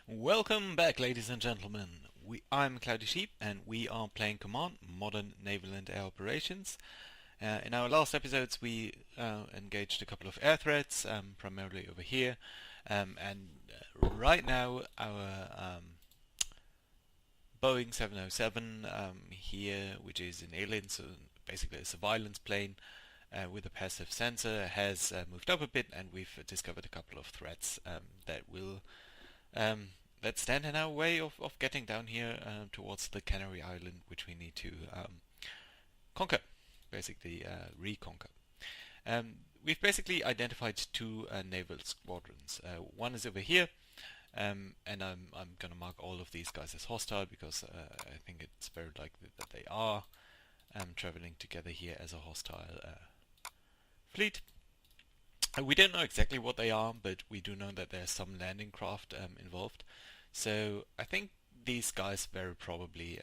Welcome back, ladies and gentlemen. I'm Cloudy Sheep, and we are playing Command Modern Naval and Air Operations. In our last episodes, we engaged a couple of air threats, primarily over here, and right now our Boeing 707 here, which is an alien, so basically a surveillance plane with a passive sensor, has moved up a bit, and we've discovered a couple of threats that will um, that stand in our way of getting down here towards the Canary Island, which we need to conquer, basically reconquer. We've basically identified two naval squadrons. One is over here, and I'm gonna mark all of these guys as hostile because I think it's very likely that they are traveling together here as a hostile fleet. We don't know exactly what they are, but we do know that there's some landing craft involved. So I think these guys very probably,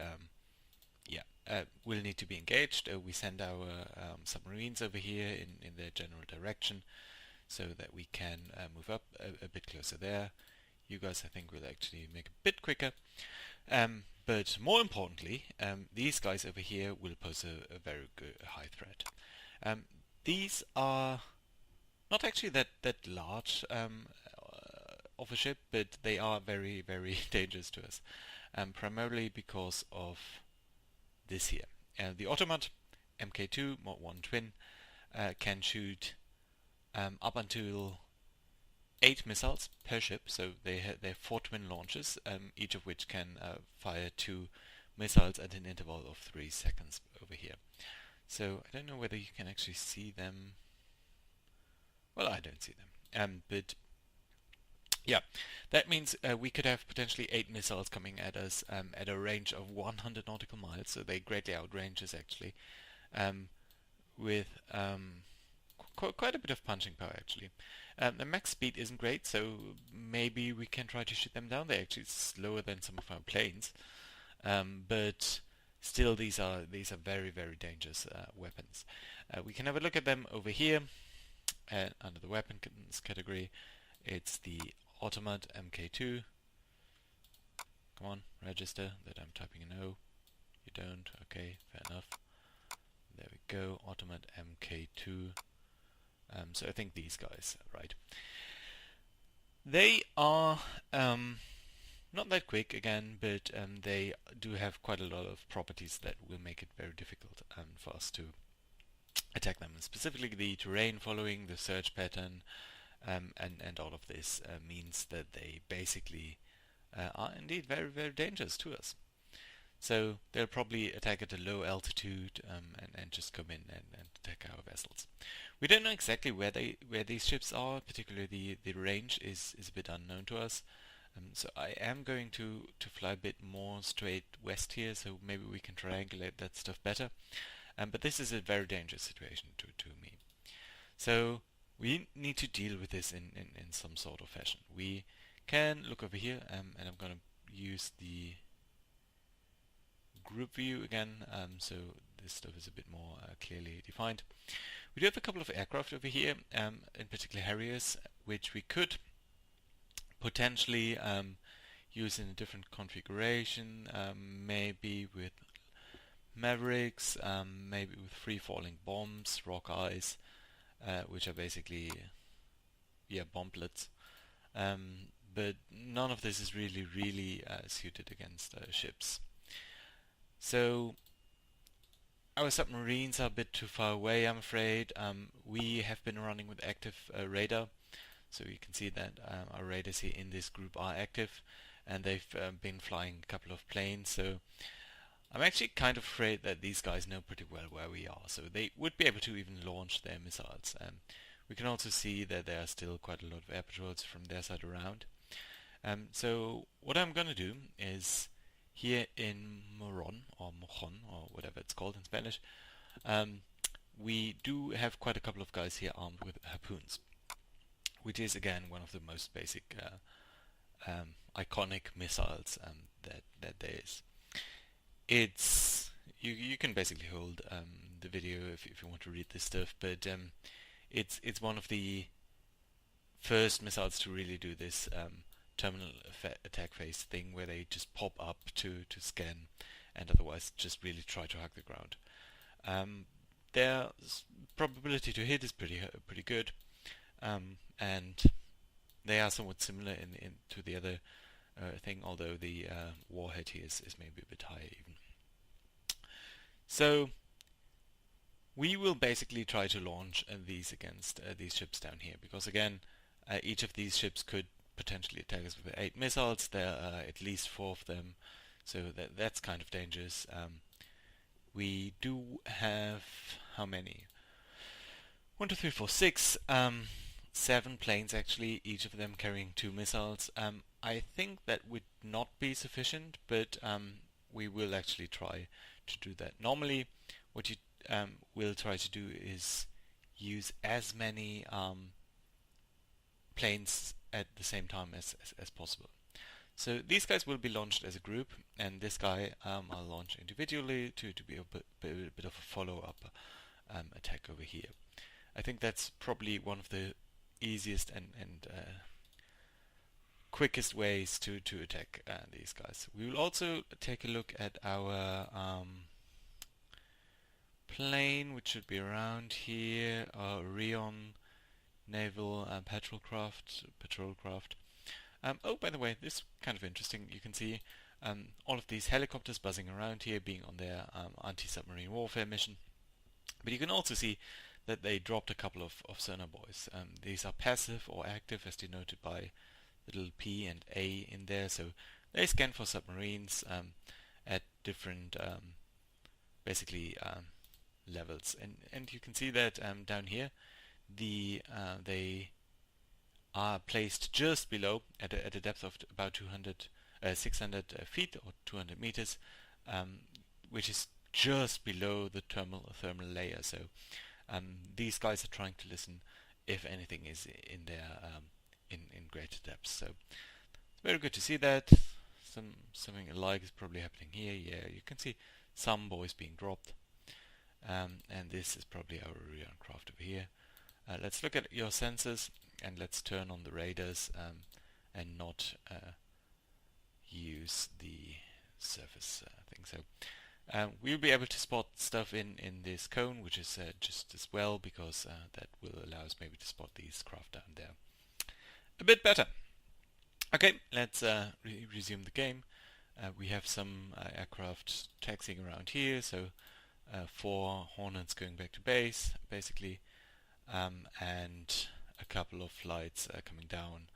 will need to be engaged. We send our submarines over here in their general direction so that we can move up a bit closer there. You guys, I think, will actually make a bit quicker. But more importantly, these guys over here will pose a very good high threat. These are not actually that large of a ship, but they are very, very dangerous to us. Primarily because of this here. The Automat Mk2 Mod 1 Twin can shoot up until 8 missiles per ship, so they have 4 twin launches, each of which can fire 2 missiles at an interval of 3 seconds over here. So I don't know whether you can actually see them. Well, I don't see them. But yeah, that means we could have potentially 8 missiles coming at us at a range of 100 nautical miles, so they greatly outrange us actually, with quite a bit of punching power actually. The max speed isn't great, so maybe we can try to shoot them down. They're actually slower than some of our planes, but still these are very, very dangerous weapons. We can have a look at them over here. Under the weapons category, it's the Automat Mk2. Come on, register that I'm typing an O. You don't? Okay, fair enough. There we go, Automat Mk2. So I think these guys, right. They are not that quick again, but they do have quite a lot of properties that will make it very difficult for us to attack them. And specifically the terrain following, the search pattern, and all of this means that they basically are indeed very, very dangerous to us. So they'll probably attack at a low altitude and just come in and attack our vessels. We don't know exactly where these ships are, particularly the range is a bit unknown to us. So I am going to fly a bit more straight west here, so maybe we can triangulate that stuff better. But this is a very dangerous situation to me. So we need to deal with this in some sort of fashion. We can look over here, and I'm going to use the group view again, so this stuff is a bit more clearly defined. We do have a couple of aircraft over here, in particular Harriers, which we could potentially use in a different configuration, maybe with Mavericks, maybe with free-falling bombs, rock eyes, which are basically, bomblets. But none of this is really suited against ships. So our submarines are a bit too far away, I'm afraid. We have been running with active radar, so you can see that our radars here in this group are active, and they've been flying a couple of planes. So I'm actually kind of afraid that these guys know pretty well where we are, so they would be able to even launch their missiles. We can also see that there are still quite a lot of air patrols from their side around. So what I'm going to do is, here in Moron, or Mojon, or whatever it's called in Spanish, we do have quite a couple of guys here armed with harpoons, which is again one of the most basic iconic missiles that there is. It's you can basically hold the video if you want to read this stuff, but it's one of the first missiles to really do this terminal attack phase thing where they just pop up to scan and otherwise just really try to hug the ground. Their probability to hit is pretty good, and they are somewhat similar in to the other thing, although the warhead here is maybe a bit higher even. So we will basically try to launch these against these ships down here, because again, each of these ships could potentially attack us with 8 missiles. There are at least 4 of them, so that's kind of dangerous. We do have how many? 1, 2, 3, 4, 6, 7 planes actually, each of them carrying 2 missiles. I think that would not be sufficient, but we will actually try to do that. Normally, what you will try to do is use as many planes at the same time as possible. So these guys will be launched as a group, and this guy I'll launch individually to be a bit of a follow-up attack over here. I think that's probably one of the easiest and quickest ways to attack these guys. We will also take a look at our plane, which should be around here, our Naval patrol craft. Oh, by the way, this is kind of interesting. You can see all of these helicopters buzzing around here, being on their anti-submarine warfare mission. But you can also see that they dropped a couple of sonar buoys. These are passive or active, as denoted by the little P and A in there. So they scan for submarines at different, basically, levels. And you can see that down here, they are placed just below, at a depth of about 600 feet or 200 meters, which is just below the thermal layer. So these guys are trying to listen if anything is in there in greater depths. So it's very good to see that. Something alike is probably happening here. Yeah, you can see some buoys being dropped, and this is probably our Orion craft over here. Let's look at your sensors, and let's turn on the radars and not use the surface thing. So we'll be able to spot stuff in this cone, which is just as well, because that will allow us maybe to spot these craft down there a bit better. Okay, let's resume the game. We have some aircraft taxiing around here, so 4 Hornets going back to base, basically, and a couple of flights coming down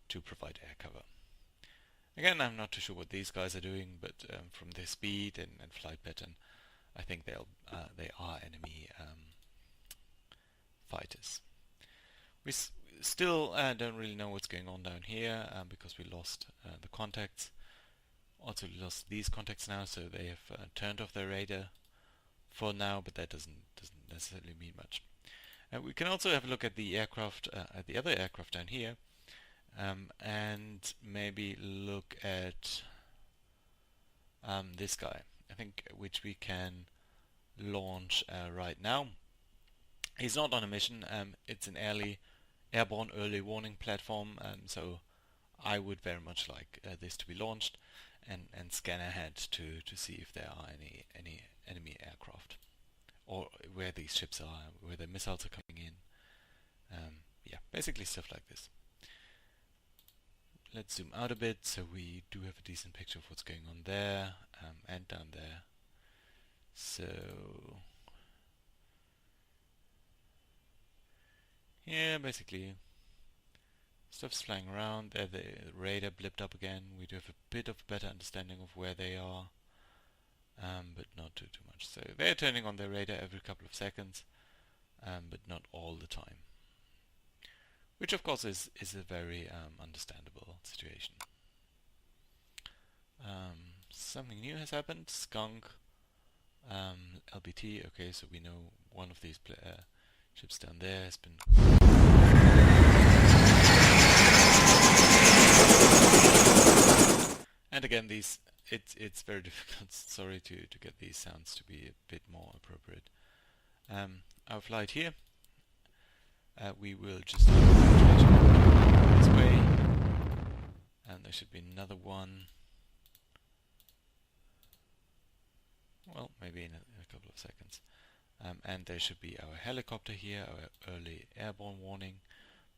to provide air cover. Again, I'm not too sure what these guys are doing, but from their speed and flight pattern, I think they are enemy fighters. We still don't really know what's going on down here because we lost the contacts. Also lost these contacts now, so they have turned off their radar for now, but that doesn't necessarily mean much. We can also have a look at the aircraft, at the other aircraft down here, and maybe look at this guy, I think, which we can launch right now. He's not on a mission. It's an airborne early warning platform, so I would very much like this to be launched and scan ahead to see if there are any enemy aircraft, or where these ships are, where the missiles are coming in. Yeah, basically stuff like this. Let's zoom out a bit so we do have a decent picture of what's going on there and down there. So yeah, basically stuff's flying around. There the radar blipped up again. We do have a bit of a better understanding of where they are, but not too much. So they're turning on their radar every couple of seconds, but not all the time. Which of course is a very understandable situation. Something new has happened. Skunk, LBT. Okay, so we know one of these ships down there has been. And again, these it's very difficult. Sorry to get these sounds to be a bit more appropriate. Our flight here. We will just try to go this way. and there should be another one. Well, maybe in a couple of seconds. And there should be our helicopter here, our early airborne warning.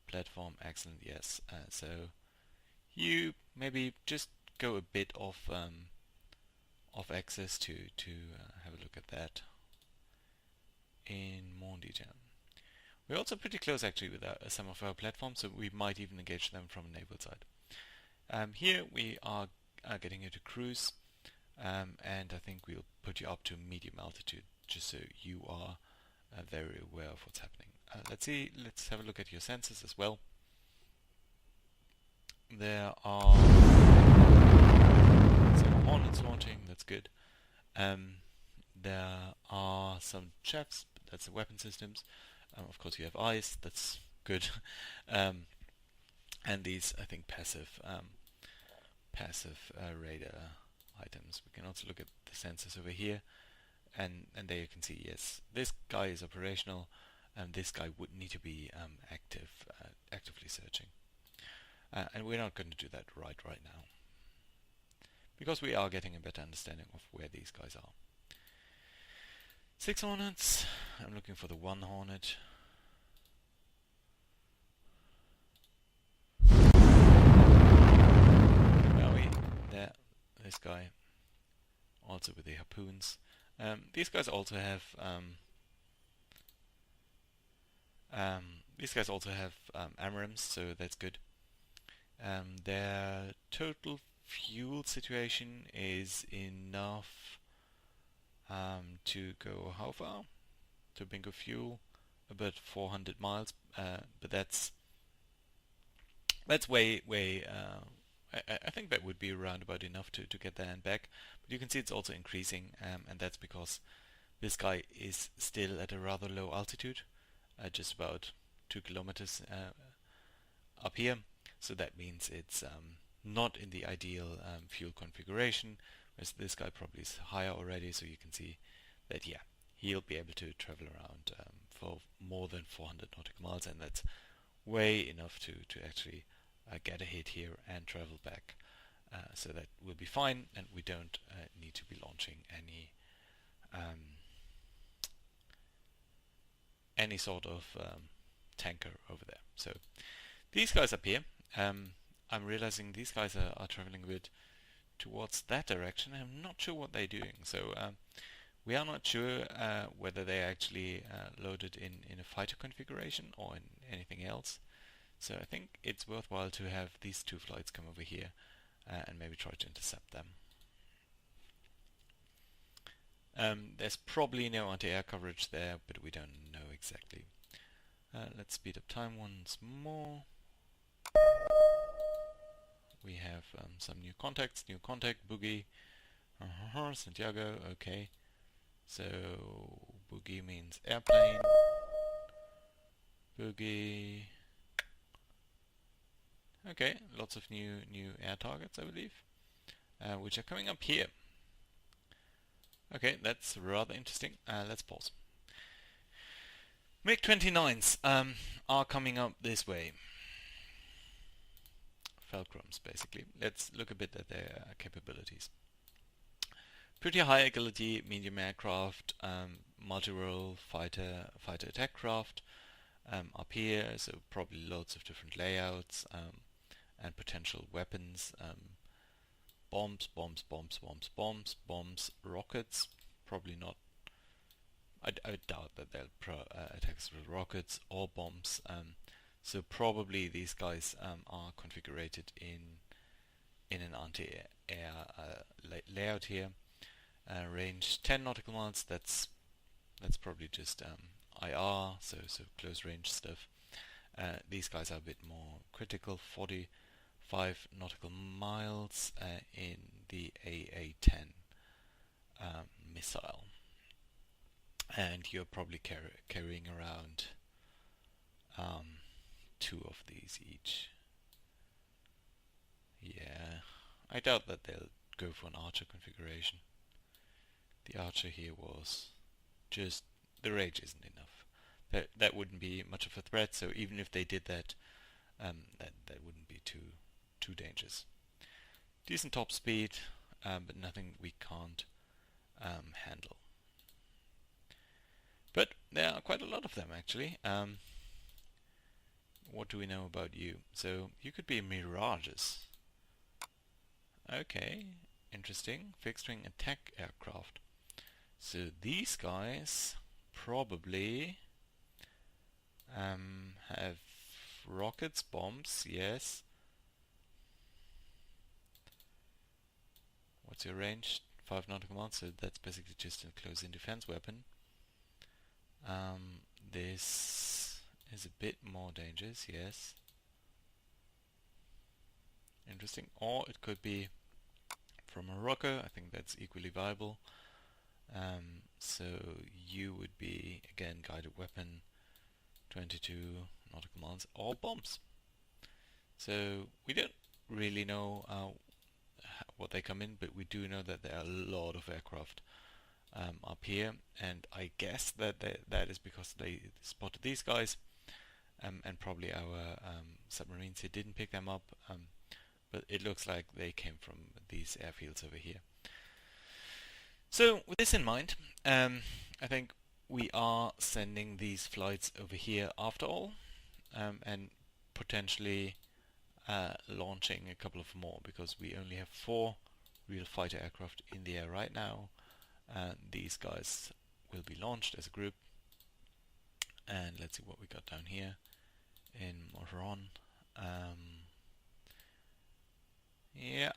Platform, excellent, yes. So you maybe just go a bit off axis to have a look at that in more detail. We're also pretty close actually with some of our platforms, so we might even engage them from a naval side. Here we are getting you to cruise, and I think we'll put you up to medium altitude just so you are very aware of what's happening. Let's have a look at your sensors as well. There are some Hornets launching, that's good. There are some chaffs, that's the weapon systems. Of course you have eyes, that's good. And these, I think, passive radar items. We can also look at the sensors over here, and there you can see, yes, this guy is operational, and this guy would need to be actively searching. And we're not going to do that right now, because we are getting a better understanding of where these guys are. 6 Hornets. I'm looking for the 1 Hornet. There, this guy, also with the harpoons. These guys also have AMRAAMs, so that's good. Their total fuel situation is enough to go how far? To bingo fuel about 400 miles, but that's way I think that would be around about enough to get there and back. But you can see it's also increasing, and that's because this guy is still at a rather low altitude, just about 2 kilometers up here. So that means it's not in the ideal fuel configuration, whereas this guy probably is higher already. So you can see that, yeah, he'll be able to travel around for more than 400 nautical miles, and that's way enough to actually get a hit here and travel back. So that will be fine, and we don't need to be launching any sort of tanker over there. So these guys up here, I'm realizing these guys are traveling a bit towards that direction. I'm not sure what they're doing. So we are not sure whether they're actually loaded in a fighter configuration or in anything else. So I think it's worthwhile to have these 2 flights come over here and maybe try to intercept them. There's probably no anti-air coverage there, but we don't know exactly. Let's speed up time once more. We have some new contacts. New contact, Boogie. Santiago, okay. So Boogie means airplane. Boogie. Okay, lots of new air targets, I believe, which are coming up here. Okay, that's rather interesting. Let's pause. MiG-29s are coming up this way. Fulcrums, basically. Let's look a bit at their capabilities. Pretty high agility, medium aircraft, multi-role fighter attack craft up here, so probably loads of different layouts and potential weapons. Bombs, rockets, probably not. I doubt that they'll attack us with rockets or bombs. So probably these guys are configured in an anti-air layout here. Range 10 nautical miles. That's probably just IR, so close range stuff. These guys are a bit more critical. 45 nautical miles in the AA-10 missile, and you're probably carrying around 2 of these each. Yeah, I doubt that they'll go for an Archer configuration. The Archer here was just, the range isn't enough. That wouldn't be much of a threat. So even if they did that, that wouldn't be too dangerous. decent top speed, but nothing we can't handle. But there are quite a lot of them actually. What do we know about you? So you could be Mirages. Okay, interesting. Fixed-wing attack aircraft. So these guys probably have rockets, bombs, yes. What's your range? 5 nautical miles, so that's basically just a close-in defense weapon. This is a bit more dangerous, yes. Interesting. Or it could be from a rocker. I think that's equally viable. So you would be, again, guided weapon, 22 nautical miles, or bombs. So we don't really know what they come in, but we do know that there are a lot of aircraft up here, and I guess that that is because they spotted these guys, and probably our submarines here didn't pick them up, but it looks like they came from these airfields over here. So with this in mind, I think we are sending these flights over here after all, and potentially launching a couple of more, because we only have 4 real fighter aircraft in the air right now. These guys will be launched as a group, and let's see what we got down here in Moron. Yeah,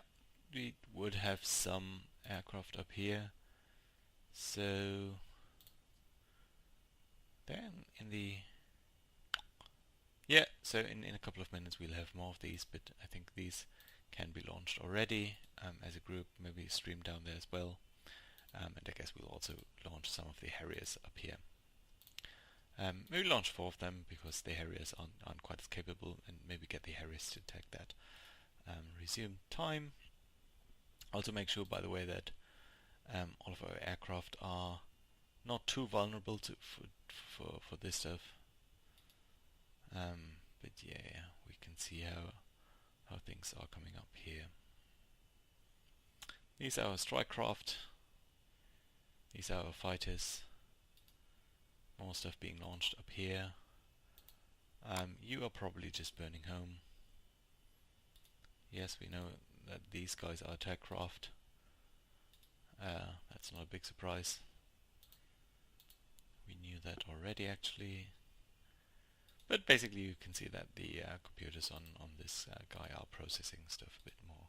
we would have some aircraft up here. So then so in a couple of minutes we'll have more of these, but I think these can be launched already as a group, maybe stream down there as well. And I guess we'll also launch some of the Harriers up here. Maybe launch 4 of them, because the Harriers aren't quite as capable, and maybe get the Harriers to attack that. Resume time. Also make sure, by the way, that all of our aircraft are not too vulnerable for this stuff. But yeah, we can see how things are coming up here. These are our strike craft. These are our fighters. More stuff being launched up here. You are probably just burning home. Yes, we know that these guys are attack craft. That's not a big surprise. We knew that already, actually. But basically you can see that the computers on this guy are processing stuff a bit more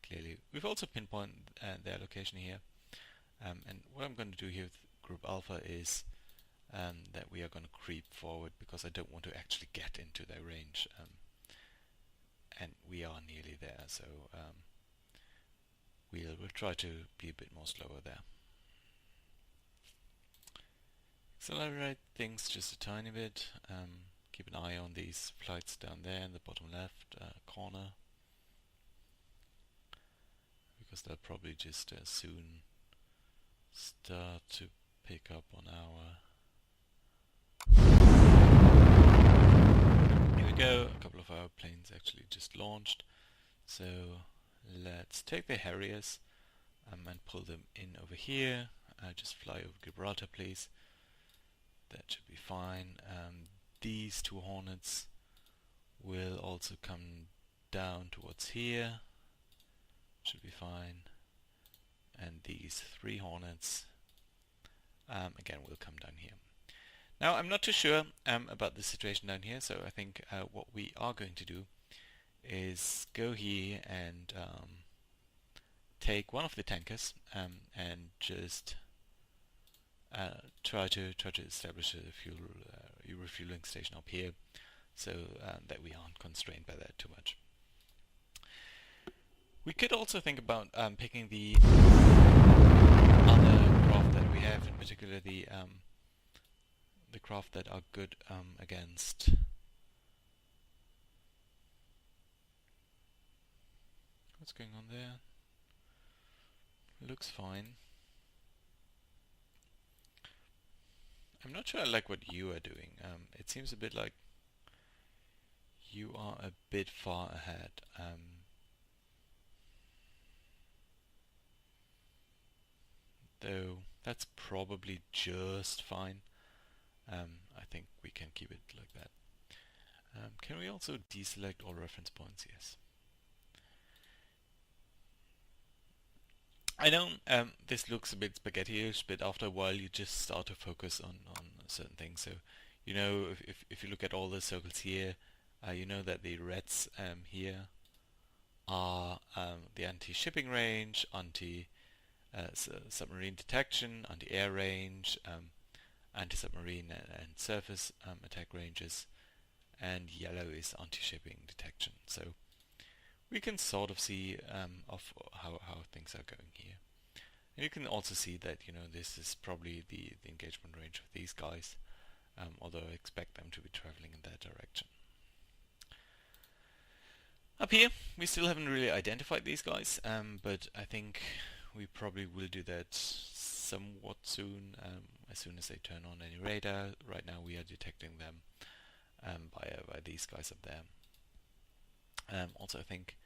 clearly. We've also pinpointed their location here. And what I'm going to do here with Group Alpha is that we are going to creep forward, because I don't want to actually get into their range. And we are nearly there, so we'll try to be a bit more slower there. Accelerate things just a tiny bit. Keep an eye on these flights down there in the bottom left corner, because they'll probably just soon start to pick up on our... Here we go, a couple of our planes actually just launched. So let's take the Harriers and pull them in over here. Just fly over Gibraltar, please. That should be fine. These 2 Hornets will also come down towards here. Should be fine. And these 3 Hornets again will come down here. Now I'm not too sure about the situation down here, so I think what we are going to do is go here and take one of the tankers and just try to establish a refueling station up here, so that we aren't constrained by that too much. We could also think about picking the other craft that we have, in particular the craft that are good against... What's going on there? Looks fine. I'm not sure I like what you are doing. It seems a bit like you are a bit far ahead. though that's probably just fine. I think we can keep it like that. Can we also deselect all reference points? Yes. I know this looks a bit spaghetti-ish, but after a while you just start to focus on certain things. So, you know, if you look at all the circles here, you know that the reds here are the anti-shipping range, anti-submarine detection, anti-air range, anti-submarine and surface attack ranges, and yellow is anti-shipping detection. So we can sort of see of how things are going here. And you can also see that, you know, this is probably the engagement range of these guys, although I expect them to be traveling in that direction. Up here, we still haven't really identified these guys, but I think we probably will do that somewhat soon, as soon as they turn on any radar. Right now we are detecting them by these guys up there. Also, I think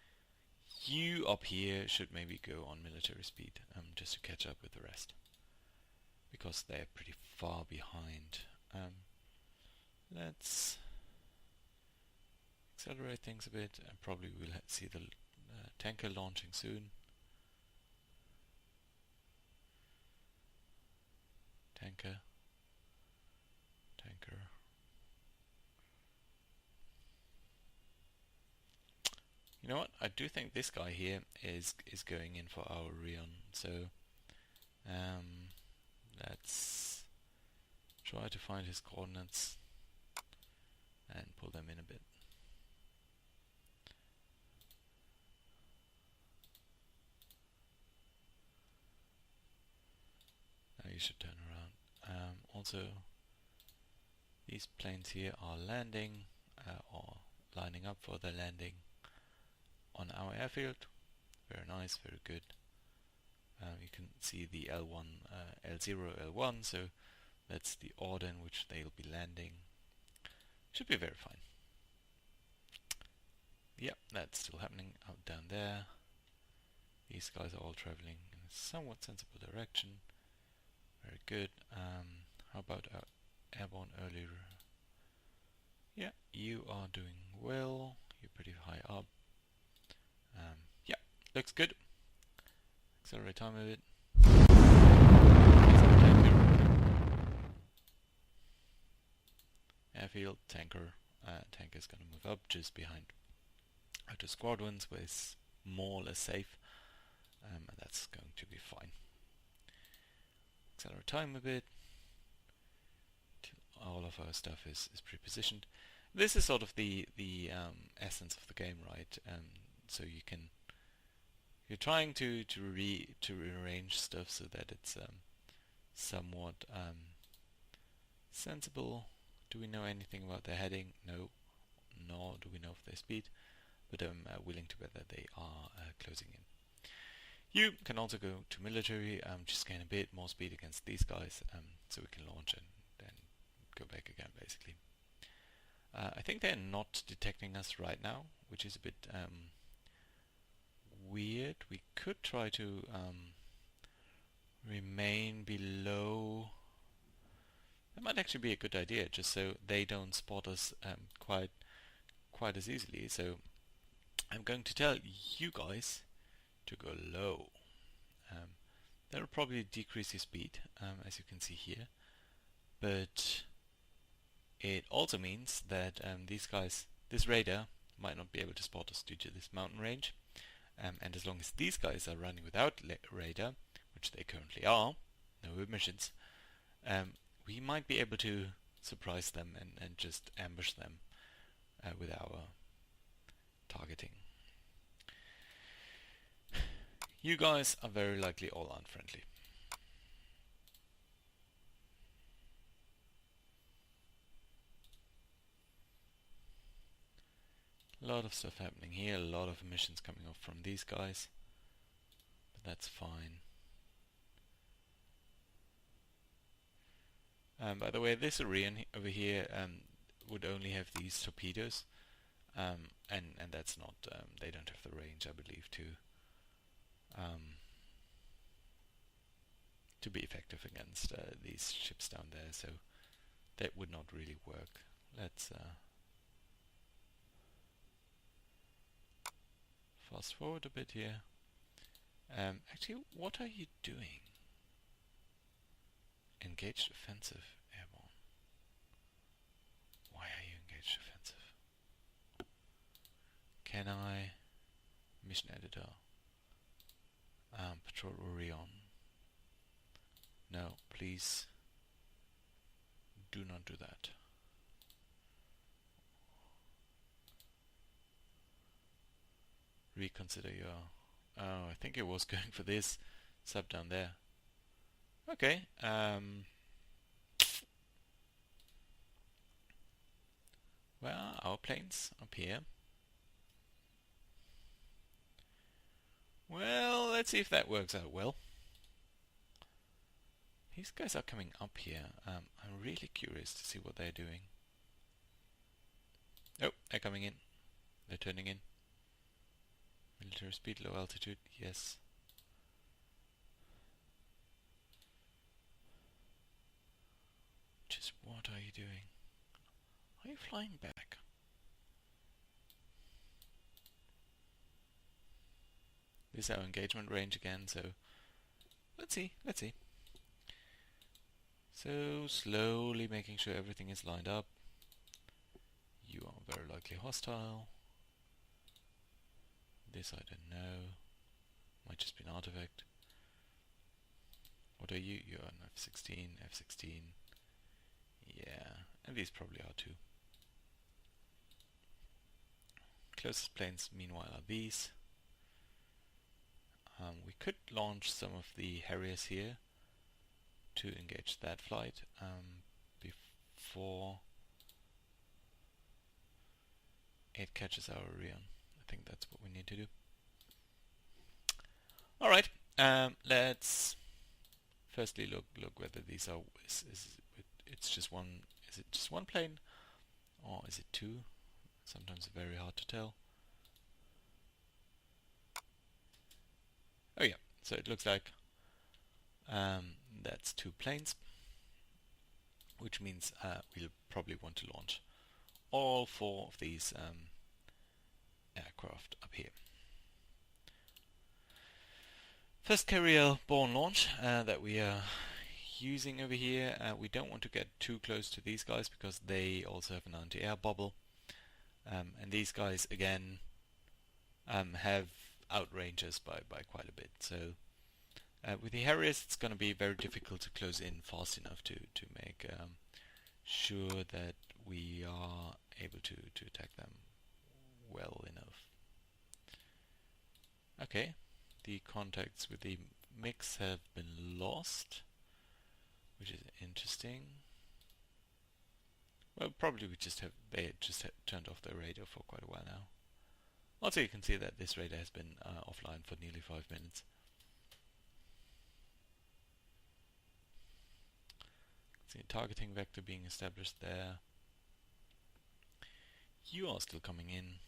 you up here should maybe go on military speed, just to catch up with the rest, because they're pretty far behind. Let's accelerate things a bit, and probably we'll see the tanker launching soon. Tanker. You know what? I do think this guy here is going in for our Rion. So let's try to find his coordinates and pull them in a bit. Now you should turn around. Also, these planes here are landing or lining up for the landing on our airfield. Very nice, very good. You can see the L1, L0, L1, so that's the order in which they'll be landing. Should be very fine. Yeah, that's still happening out down there. These guys are all traveling in a somewhat sensible direction. Very good. How about our airborne earlier? Yeah, you are doing well. You're pretty high up. Yeah, looks good. Accelerate time a bit. Airfield, tanker. Tanker's gonna move up just behind outer squadrons, where it's more or less safe, and that's going to be fine. Accelerate time a bit till all of our stuff is pre-positioned. This is sort of the essence of the game, right? So you're trying to rearrange stuff so that it's somewhat sensible. Do we know anything about their heading? No. Nor do we know of their speed, but I'm willing to bet that they are closing in. You can also go to military, just gain a bit more speed against these guys, so we can launch and then go back again, basically. I think they're not detecting us right now, which is a bit weird. We could try to remain below. That might actually be a good idea, just so they don't spot us quite as easily. So I'm going to tell you guys to go low. That will probably decrease your speed, as you can see here, but it also means that these guys, this radar, might not be able to spot us due to this mountain range. And as long as these guys are running without radar, which they currently are, no emissions, we might be able to surprise them and just ambush them with our targeting. You guys are very likely all unfriendly. A lot of stuff happening here, a lot of emissions coming off from these guys, but that's fine. By the way, this Orion over here would only have these torpedoes, and that's not, they don't have the range, I believe, to to be effective against these ships down there, so that would not really work. Let's fast forward a bit here. Actually, what are you doing? Engaged offensive airborne. Why are you engaged offensive? Can I? Mission editor. Patrol Orion. No, please do not do that. Reconsider your... Oh, I think it was going for this sub down there. Okay. Where are our planes? Up here. Well, let's see if that works out well. These guys are coming up here. I'm really curious to see what they're doing. Oh, they're coming in. They're turning in. Military speed, low altitude, yes. Just what are you doing? Are you flying back? This is our engagement range again, so let's see. So slowly making sure everything is lined up. You are very likely hostile. This I don't know. Might just be an artifact. What are you? You're an F-16, F-16. Yeah, and these probably are too. Closest planes meanwhile are these. We could launch some of the Harriers here to engage that flight before it catches our Orion. I think that's what we need to do. Alright, let's firstly look whether these are it's just one. Is it just one plane or is it two? Sometimes very hard to tell. Oh yeah, so it looks like that's two planes, which means we'll probably want to launch all four of these aircraft up here. First carrier-borne launch that we are using over here. We don't want to get too close to these guys because they also have an anti-air bubble, and these guys again have outranges by quite a bit. So with the Harriers it's going to be very difficult to close in fast enough to make sure that we are able to attack them well enough. Okay, the contacts with the mix have been lost, which is interesting. Well, probably they just turned off their radar for quite a while now. Also, you can see that this radar has been offline for nearly 5 minutes. See a targeting vector being established there. You are still coming in.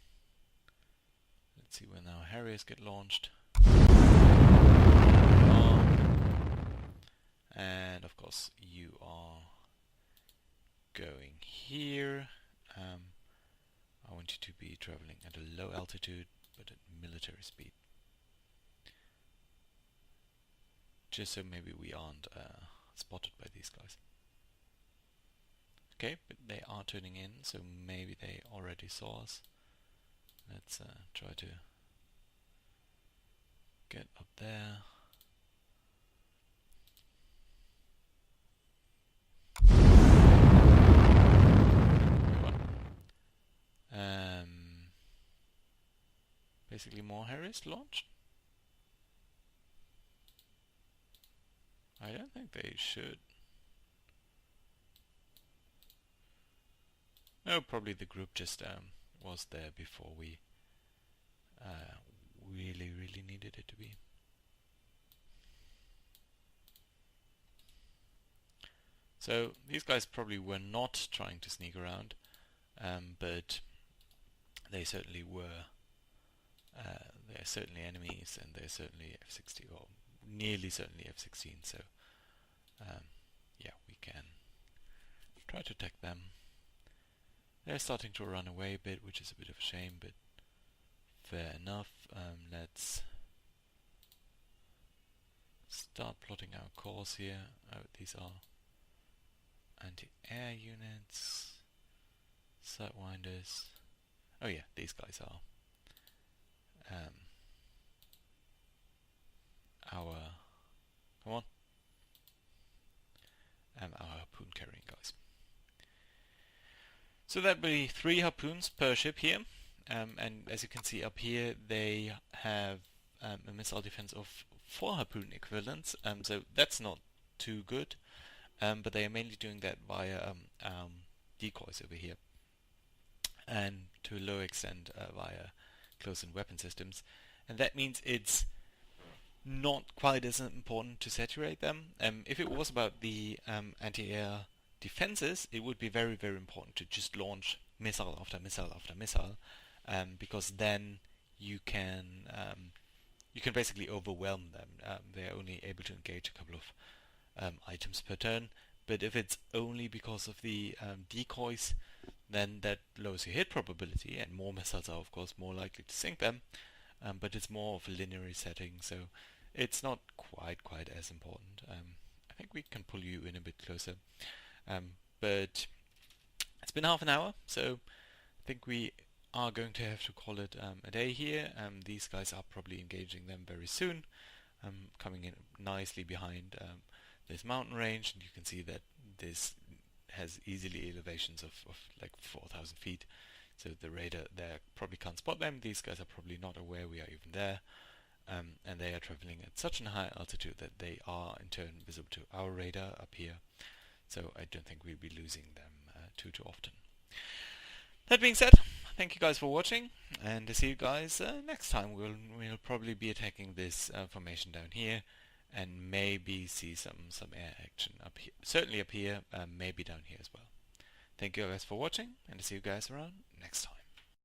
Let's see when our Harriers get launched. And of course you are going here. I want you to be traveling at a low altitude but at military speed. Just so maybe we aren't spotted by these guys. Okay, but they are turning in, so maybe they already saw us. Let's try to get up there. Basically more Harriers launched? I don't think they should. No, probably the group just was there before we really needed it to be. So these guys probably were not trying to sneak around, but they certainly were. They're certainly enemies, and they're certainly F-16, or nearly certainly F-16. So yeah, we can try to attack them. They're starting to run away a bit, which is a bit of a shame, but fair enough. Let's start plotting our course here. Oh, these are anti-air units, sidewinders. Oh yeah, these guys are our our harpoon carrying guys. So that'd be 3 harpoons per ship here, and as you can see up here, they have a missile defense of 4 harpoon equivalents. So that's not too good, but they are mainly doing that via decoys over here, and to a lower extent via close-in weapon systems, and that means it's not quite as important to saturate them. If it was about the anti-air defenses, it would be very, very important to just launch missile after missile after missile, because then you can basically overwhelm them. They're only able to engage a couple of items per turn, but if it's only because of the decoys, then that lowers your hit probability, and more missiles are of course more likely to sink them, but it's more of a linear setting, so it's not quite as important. I think we can pull you in a bit closer, but it's been half an hour, so I think we are going to have to call it a day here. These guys are probably engaging them very soon, coming in nicely behind this mountain range, and you can see that this has easily elevations of like 4,000 feet, so the radar there probably can't spot them. These guys are probably not aware we are even there, and they are traveling at such a high altitude that they are in turn visible to our radar up here, so I don't think we'll be losing them too often. That being said, thank you guys for watching, and to see you guys next time. We'll probably be attacking this formation down here, and maybe see some air action up here, certainly up here, maybe down here as well. Thank you guys for watching, and to see you guys around next time.